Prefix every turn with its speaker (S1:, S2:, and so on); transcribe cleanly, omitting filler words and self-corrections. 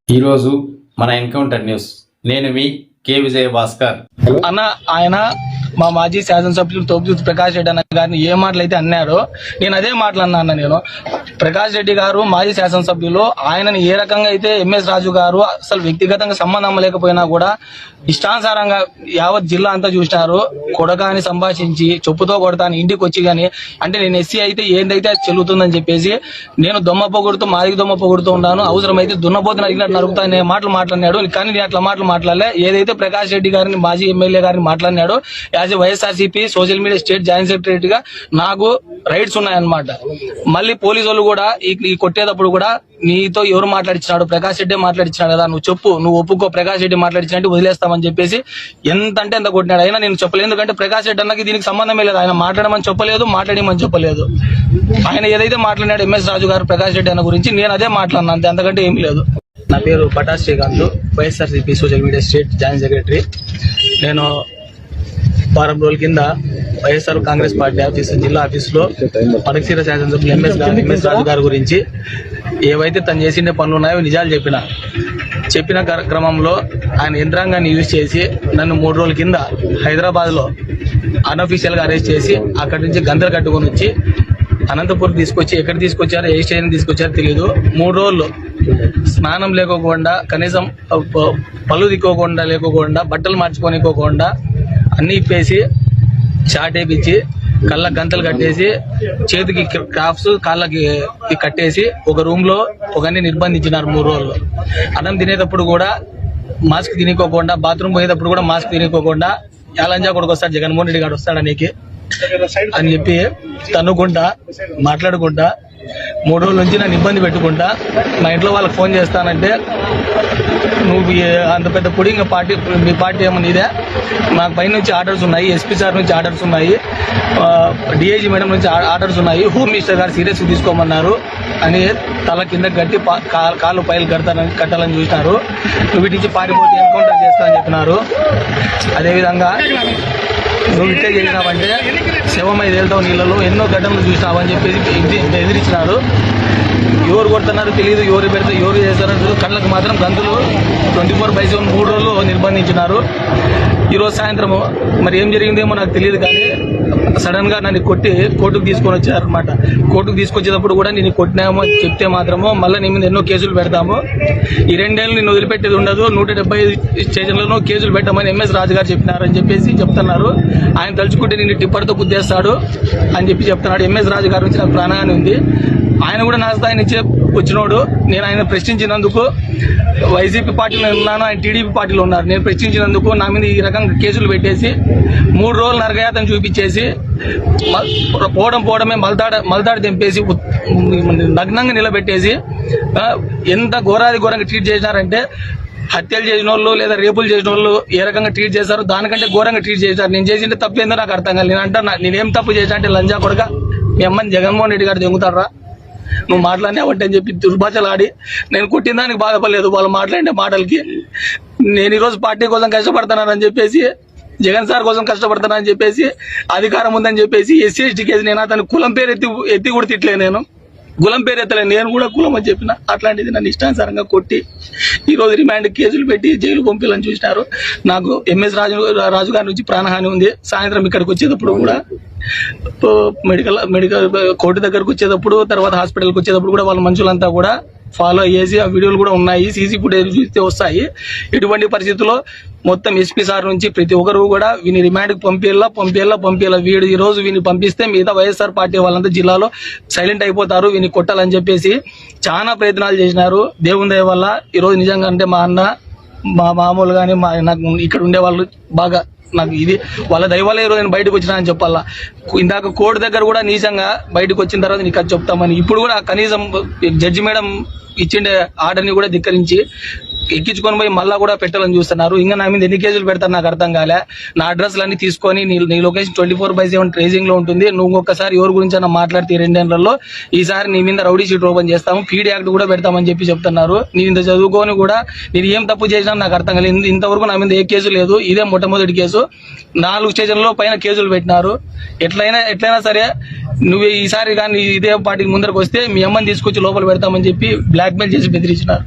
S1: ఈరోజు మన encounter news. నేను మీ కే విజయ భాస్కర్.
S2: అన్న ఆయన మా మాజీ శాసనసభ్యులు తోపుజూతి ప్రకాష్ రెడ్డి అన్న గారిని ఏ మాటలు అయితే అన్నారో నేను అదే మాటలు అన్నా అన్న. నేను ప్రకాష్ రెడ్డి గారు మాజీ శాసనసభ్యులు, ఆయనని ఏ రకంగా అయితే ఎంఎస్ రాజు గారు అసలు వ్యక్తిగతంగా సంబంధం లేకపోయినా కూడా ఇష్టానుసారంగా యావత్ జిల్లా అంతా చూసినారు. కొడకాని సంభాషించి చెప్పుతో కొడతాను ఇంటికి వచ్చి కానీ అంటే నేను ఎస్సీ అయితే ఏందైతే అది చెల్లుతుందని చెప్పేసి నేను దొమ్మ పొగుడుతూ మాదికి దొమ్మ పొగుడుతూ ఉన్నాను. అవసరమైతే దున్నపోతున్న అడిగినట్టు నరుకుతా అనే మాటలు మాట్లాడినాడు. కానీ నేను అట్లా మాటలు మాట్లాడలే. ఏదైతే ప్రకాష్ రెడ్డి గారిని మాజీ ఎమ్మెల్యే గారిని మాట్లాడినాడో as a YSRCP social media state joint secretary గా నాకు రైట్స్ ఉన్నాయన్నమాట. మళ్ళీ పోలీసు వాళ్ళు కూడా ఈ కొట్టేటప్పుడు కూడా నీతో ఎవరు మాట్లాడించినాడు, ప్రకాష్ రెడ్డి మాట్లాడించినాడు కదా, నువ్వు చెప్పు, నువ్వు ఒప్పుకో, ప్రకాష్ రెడ్డి మాట్లాడించినట్టు వదిలేస్తామని చెప్పేసి ఎంత అంటే ఎంత కొట్టినాడు. అయినా నేను చెప్పలేదు, ఎందుకంటే ప్రకాష్ రెడ్డి అన్నకి దీనికి సంబంధమే లేదు. ఆయన మాట్లాడమని చెప్పలేదు, మాట్లాడమని చెప్పలేదు. ఆయన ఏదైతే మాట్లాడినాడు ఎంఎస్ రాజు గారు ప్రకాష్ రెడ్డి అన్న గురించి నేను అదే మాట్లాడినా, అంతే, అంతకంటే ఏం లేదు. నా పేరు Patas Srikanth, YSRCP social media state joint secretary. నేను వారం రోజుల కింద వైఎస్ఆర్ కాంగ్రెస్ పార్టీ ఆఫీసు జిల్లా ఆఫీసులో పడకసీర శాసనసభ్యులు ఎంఎస్ రాజు గారి గురించి ఏవైతే తను చేసిండే పనులు ఉన్నాయో నిజాలు చెప్పిన క్రమంలో ఆయన యంత్రాంగాన్ని యూజ్ చేసి నన్ను 3 రోజుల కింద హైదరాబాద్లో అన్అఫీషియల్గా అరెస్ట్ చేసి అక్కడి నుంచి గంతలు కట్టుకొని వచ్చి అనంతపురం తీసుకొచ్చి ఎక్కడ తీసుకొచ్చారో ఏ స్టేషన్ తీసుకొచ్చారో తెలియదు. 3 రోజులు స్నానం లేకోకుండా, కనీసం పళ్ళు దిక్కోకుండా లేకోకుండా, బట్టలు మార్చుకోనికోకుండా అన్ని ఇప్పేసి షార్ట్ వేయించి కళ్ళకి గంతలు కట్టేసి చేతికి క్రాఫ్ట్స్ కాళ్ళకి కట్టేసి ఒక రూమ్ లో ఒకరిని నిర్బంధించినారు 3 రోజులు. అన్నం తినేటప్పుడు కూడా మాస్క్ తినికోకుండా, బాత్రూమ్ పోయేటప్పుడు కూడా మాస్క్ తినికోకుండా, యాలంజా కొడుకు వస్తాడు జగన్మోహన్ రెడ్డి గారు వస్తాడు నీకు అని చెప్పి తన్నుకుంటా మాట్లాడుకుంటా 3 రోజుల నుంచి నన్ను ఇబ్బంది పెట్టుకుంటా. మా ఇంట్లో వాళ్ళకి ఫోన్ చేస్తానంటే నువ్వు అంత పెద్ద పుడింగ్ పార్టీ, మీ పార్టీ ఏమో నీదే, మాకు పైన నుంచి ఆర్డర్స్ ఉన్నాయి, ఎస్పీ సార్ నుంచి ఆర్డర్స్ ఉన్నాయి, డిఐజీ మేడం నుంచి ఆర్డర్స్ ఉన్నాయి, హోమ్ మినిస్టర్ గారు సీరియస్ తీసుకోమన్నారు అని తల కింద కట్టి కాళ్ళు పైలు కట్టాలని చూసినారు. నువ్వు వీటి నుంచి పారిపోతే ఎన్కౌంటర్ చేస్తానని చెప్పినారు. అదేవిధంగా నువ్వు ఇట్టే చేసినావంటే శవమై తేలుతావు నీళ్ళలో, ఎన్నో ఘటనలు చూసినావని చెప్పేసి ఎదిరించినారు. ఎవరు కొడుతున్నారు తెలియదు, ఎవరు పెడితే ఎవరు చేస్తారో కళ్ళకు మాత్రం గంతులు 24/7 3 రోజులు నిర్బంధించినారు. ఈరోజు సాయంత్రము మరి ఏం జరిగిందేమో నాకు తెలియదు, కానీ సడన్ గా నన్ను కొట్టి కోర్టుకు తీసుకొని వచ్చారనమాట. కోర్టుకు తీసుకొచ్చేటప్పుడు కూడా నేను కొట్టినామో చెప్తే మాత్రము మళ్ళీ నీ మీద ఎన్నో కేసులు పెడతాము, ఈ 2 ఏళ్ళు నేను వదిలిపెట్టేది ఉండదు, 175 స్టేషన్లలో కేసులు పెట్టమని ఎంఎస్ రాజు గారు చెప్పినారని చెప్పేసి చెప్తున్నారు. ఆయన తలుచుకుంటే నేను టిప్పర్తో గుద్దేస్తాడు అని చెప్పి చెప్తున్నాడు. ఎంఎస్ రాజు గారి నుంచి నాకు ప్రాణహాని ఉంది. ఆయన కూడా నా స్థాయి నుంచే వచ్చినోడు. నేను ఆయన ప్రశ్నించినందుకు వైసీపీ పార్టీలో ఉన్నాను, ఆయన టీడీపీ పార్టీలో ఉన్నారు. నేను ప్రశ్నించినందుకు నా మీద ఈ రకంగా కేసులు పెట్టేసి 3 రోజులు నరకయాతను చూపించేసి పోవడమే మల్తాడు తెంపేసి నగ్నంగా నిలబెట్టేసి ఎంత ఘోరంగా ట్రీట్ చేసినారంటే, హత్యలు చేసిన వాళ్ళు లేదా రేపులు చేసిన వాళ్ళు ఏ రకంగా ట్రీట్ చేశారు దానికంటే ఘోరంగా ట్రీట్ చేశారు. నేను చేసింటే తప్పు ఏందో నాకు అర్థం కాదు. నేనేం తప్పు చేశా అంటే, లంజా కొడక మీ అమ్మని జగన్మోహన్ రెడ్డి గారు దెంగుతారా, నువ్వు మాట్లాడినావంటే అని చెప్పి దుర్భాషలు ఆడి నేను కొట్టిన దానికి బాధపడలేదు. వాళ్ళు మాట్లాడే మాటలకి నేను ఈరోజు పార్టీ కోసం కష్టపడుతున్నానని చెప్పేసి, జగన్ సార్ కోసం కష్టపడుతున్నానని చెప్పేసి, అధికారం ఉందని చెప్పేసి SC/ST కేసు నేను అతను కులం పేరు ఎత్తి కూడా తిట్టలే. నేను కులం పేరు ఎత్తలే, నేను కూడా కులం అని చెప్పిన. అట్లాంటిది నన్ను ఇష్టానుసారంగా కొట్టి ఈరోజు రిమాండ్ కేసులు పెట్టి జైలు పంపించాలని చూసినారు. నాకు ఎంఎస్ రాజు గారి నుంచి ప్రాణహాని ఉంది. సాయంత్రం ఇక్కడికి వచ్చేటప్పుడు కూడా మెడికల్ కోర్టు దగ్గరకు వచ్చేటప్పుడు, తర్వాత హాస్పిటల్కి వచ్చేటప్పుడు కూడా వాళ్ళ మనుషులంతా కూడా ఫాలో అయ్యేసి ఆ వీడియోలు కూడా ఉన్నాయి, సీసీ ఫుటేజ్ చూస్తే వస్తాయి. ఎటువంటి పరిస్థితుల్లో మొత్తం ఎస్పీ సార్ నుంచి ప్రతి ఒక్కరు కూడా వీని రిమాండ్కి పంపేలా వీడు ఈ రోజు వీని పంపిస్తే మిగతా వైఎస్ఆర్ పార్టీ వాళ్ళంతా జిల్లాలో సైలెంట్ అయిపోతారు, వీని కొట్టాలని చెప్పేసి చాలా ప్రయత్నాలు చేసినారు. దేవుని దయ వల్ల ఈరోజు నిజంగా అంటే మా అన్న, మా మామూలు కానీ నాకు ఇక్కడ ఉండే వాళ్ళు బాగా నాకు ఇది వాళ్ళ దైవాలే ఈరోజు నేను బయటకు వచ్చినా అని చెప్పాలా. ఇందాక కోర్టు దగ్గర కూడా నీచంగా బయటకు వచ్చిన తర్వాత నీకు అది చెప్తామని, ఇప్పుడు కూడా కనీసం జడ్జి మేడం ఇచ్చిండే ఆర్డర్ని కూడా ధిక్కరించి ఎక్కించుకొని పోయి మళ్ళా కూడా పెట్టాలని చూస్తున్నారు. ఇంకా నా మీద ఎన్ని కేసులు పెడతారు నాకు అర్థం కాలే. నా అడ్రస్లన్నీ తీసుకొని నీ లొకేషన్ 24/7 ట్రేసింగ్ లో ఉంటుంది. నువ్వు ఒక్కసారి ఎవరి గురించి అన్న మాట్లాడితే 2 ఏళ్లలో ఈసారి నీ మీద రౌడీ షీట్ ఓపెన్ చేస్తాము, పీడీ యాక్ట్ కూడా పెడతామని చెప్పి చెప్తున్నారు. నేను ఇంత చదువుకొని కూడా నేను ఏం తప్పు చేసినా నాకు అర్థం కాలేదు. ఇంతవరకు నా మీద ఏ కేసు లేదు, ఇదే మొట్టమొదటి కేసు. 4 స్టేషన్లో పైన కేసులు పెట్టినారు. ఎట్లయినా సరే నువ్వు ఈసారి కానీ ఇదే పార్టీకి ముందరకు వస్తే మీ అమ్మని తీసుకొచ్చి లోపల పెడతామని చెప్పి బ్లాక్మెయిల్ చేసి బెదిరించినారు.